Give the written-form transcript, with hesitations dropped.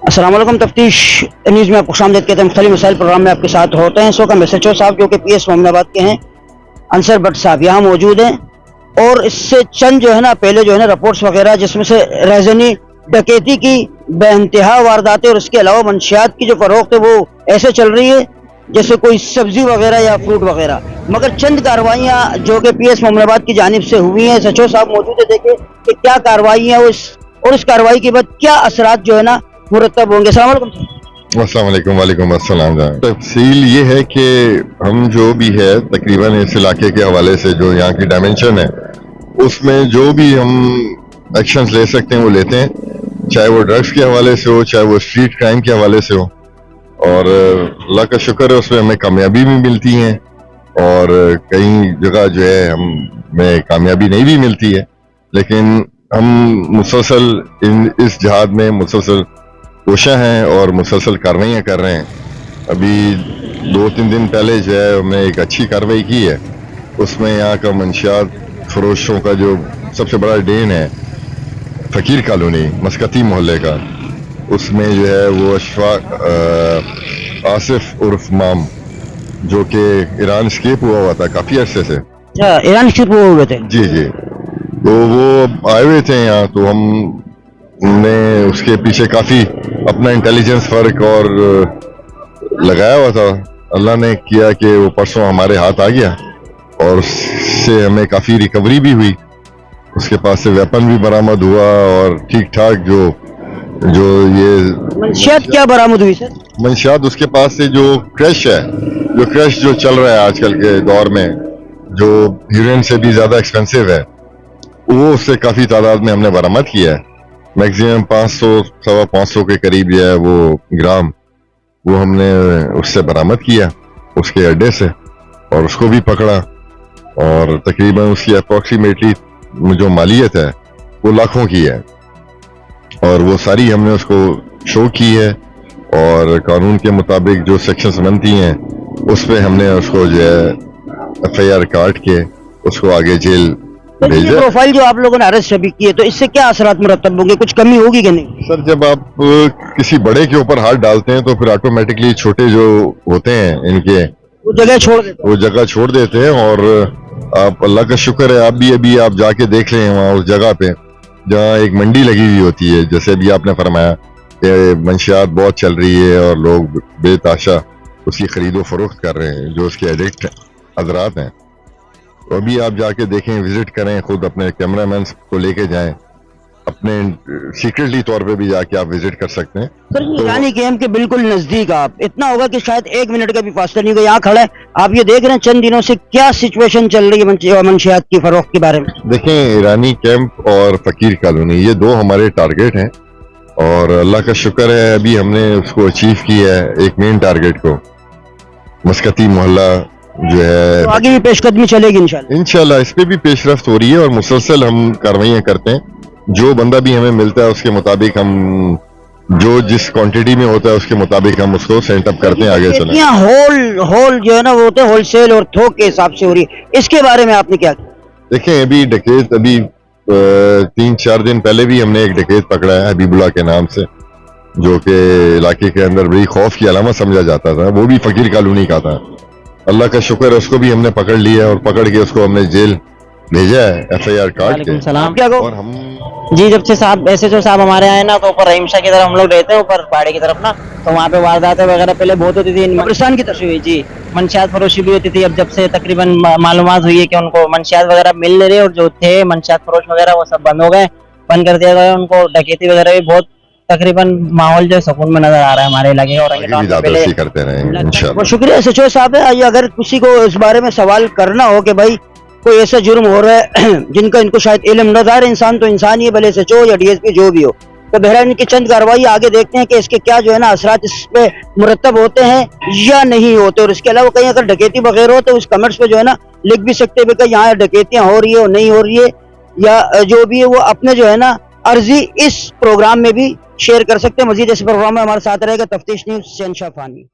अस्सलाम वालेकुम। तफ्तीश न्यूज़ में आपको खुशामदीद कहते हैं। मुख्तलिफ मसाइल प्रोग्राम में आपके साथ होते हैं। सो का SHO साहब जो कि PS मोमिनाबाद के हैं, अंसर भट्ट साहब यहाँ मौजूद हैं। और इससे चंद जो है ना पहले जो है ना रिपोर्ट्स वगैरह जिसमें से रजनी डकैती की बेइंतहा वारदातें और उसके अलावा मंशियात की जो फरोख्त है वो ऐसे चल रही है जैसे कोई सब्जी वगैरह या फ्रूट वगैरह। मगर चंद कार्रवाइयाँ जो कि PS मोमिनाबाद की जानिब से हुई हैं, SHO साहब मौजूद है, देखे कि क्या कार्रवाइयाँ और इस कार्रवाई के बाद क्या असरात जो है ना मुरतब होंगे। अस्सलाम वालेकुम। वालेकुम अस्सलाम। तफसील ये है कि हम जो भी है तकरीबन इस इलाके के हवाले से जो यहाँ की डायमेंशन है उसमें जो भी हम एक्शंस ले सकते हैं वो लेते हैं, चाहे वो ड्रग्स के हवाले से हो, चाहे वो स्ट्रीट क्राइम के हवाले से हो। और अल्लाह का शुक्र है उसमें हमें कामयाबी भी मिलती है और कई जगह जो है हमें कामयाबी नहीं भी मिलती है, लेकिन हम मुसलसल इस जहाद में मुसलसल कोशिश हैं और मुसलसल कार्रवाइयाँ कर रहे हैं। अभी 2-3 दिन पहले जो है हमने एक अच्छी कार्रवाई की है, उसमें यहाँ का मंशियात फरोशों का जो सबसे बड़ा डेन है फ़कीर कॉलोनी मस्कती मोहल्ले का, उसमें जो है वो आसिफ उर्फ माम जो कि ईरान स्केप हुआ था काफ़ी अरसे से। ईरान स्केप हुए थे? जी जी। तो वो आए हुए थे यहाँ, तो हमने उसके पीछे काफ़ी अपना इंटेलिजेंस वर्क और लगाया हुआ था। अल्लाह ने किया कि वो परसों हमारे हाथ आ गया और उससे हमें काफ़ी रिकवरी भी हुई। उसके पास से वेपन भी बरामद हुआ और ठीक ठाक जो ये मंशियात क्या बरामद हुई सर? मंशियात उसके पास से जो क्रश है, जो क्रश जो चल रहा है आजकल के दौर में, जो हीरोइन से भी ज़्यादा एक्सपेंसिव है, वो उससे काफ़ी तादाद में हमने बरामद किया है। मैक्सिमम 500-525 के करीब है वो ग्राम, वो हमने उससे बरामद किया उसके अड्डे से और उसको भी पकड़ा। और तकरीबन उसकी अप्रॉक्सीमेटली जो मालियत है वो लाखों की है और वो सारी हमने उसको शो की है और कानून के मुताबिक जो सेक्शंस बनती हैं उस पर हमने उसको जो है FIR काट के उसको आगे जेल भेजा। प्रोफाइल जो आप लोगों ने अरेस्ट अभी की है, तो इससे क्या असरात मुरतब होंगे, कुछ कमी होगी कि नहीं? सर, जब आप किसी बड़े के ऊपर हाथ डालते हैं तो फिर ऑटोमेटिकली छोटे जो होते हैं इनके वो जगह छोड़ देते हैं। और आप अल्लाह का शुक्र है, आप भी अभी आप जाके देख लें वहाँ उस जगह पे जहाँ एक मंडी लगी हुई होती है, जैसे अभी आपने फरमाया कि मंशियात बहुत चल रही है और लोग बेताशा उसकी खरीदो फरोख्त कर रहे हैं जो उसके एडिक्ट हजरात हैं। तो अभी आप जाके देखें, विजिट करें, खुद अपने कैमरामैन को लेके जाएं, अपने सीक्रेटली तौर पे भी जाके आप विजिट कर सकते हैं। सर ईरानी कैंप के बिल्कुल नजदीक आप, इतना होगा कि शायद 1 मिनट का भी फासला नहीं होगा, यहाँ खड़ा है, आप ये देख रहे हैं चंद दिनों से क्या सिचुएशन चल रही है मंशियात की फरोख्त के बारे में। देखें, ईरानी कैंप और फ़कीर कॉलोनी ये 2 हमारे टारगेट हैं और अल्लाह का शुक्र है अभी हमने उसको अचीव किया है, एक मेन टारगेट को। मस्कती मोहल्ला जो है तो आगे भी पेशकदमी चलेगी इंशाल्लाह इस पे भी पेशरफ्त हो रही है और मुसलसल हम कार्रवाइयाँ करते हैं। जो बंदा भी हमें मिलता है उसके मुताबिक हम जो जिस क्वांटिटी में होता है उसके मुताबिक हम उसको सेट अप करते हैं, आगे चले। होल जो है ना वो होते हैं होलसेल और थोक के हिसाब से हो रही है, इसके बारे में आपने क्या किया? देखें, अभी डकैत 3-4 दिन पहले भी हमने एक डकैत पकड़ा है हबीबुल्लाह के नाम से, जो कि इलाके के अंदर बड़ी खौफ की अलामत समझा जाता था। वो भी फ़कीर कॉलोनी का था। अल्लाह का शुक्र है उसको भी हमने पकड़ लिया और पकड़ के उसको हमने जेल भेजा है FIR काट के। और हम जी जब से साहब SHO साहब हमारे आए ना, तो ऊपर रहीम शाह की तरफ हम लोग रहते हैं, ऊपर पहाड़ी की तरफ ना, तो वहाँ पे वारदातें वगैरह पहले बहुत होती थी, पाकिस्तान की तरफ हुई जी, मंशियात फरोशी भी होती थी। अब जब से तकरीबन मालूमात हुई है कि उनको मंशियात वगैरह मिल नहीं रही और जो थे मंशियात फरोश वगैरह वो सब बंद हो गए, बंद कर दिया गया उनको। डकैती वगैरह भी बहुत, तकरीबन माहौल जो सुकून में नजर आ रहा है हमारे इलाके और करते रहे इंशाल्लाह। शुक्रिया SHO साहब है। अगर किसी को इस बारे में सवाल करना हो कि भाई कोई ऐसा जुर्म हो रहा है जिनका इनको शायद इल्म न था, इंसान तो इंसान ही है, भले SHO या DSP जो भी हो, तो बहरहाल इनकी चंद कार्रवाई आगे देखते हैं कि इसके क्या जो है ना असरात इस पे मुरतब होते हैं या नहीं होते। और इसके अलावा कहीं अगर डकैती वगैरह हो तो उस कमेंट्स पे जो है ना लिख भी सकते हैं कि यहाँ डकैतियाँ हो रही है और नहीं हो रही है, या जो भी है वो अपने जो है ना अर्जी इस प्रोग्राम में भी शेयर कर सकते हैं। मजीद इस प्रोग्राम में हमारे साथ रहेगा तफ्तीश न्यूज़ शहनशाह फानी।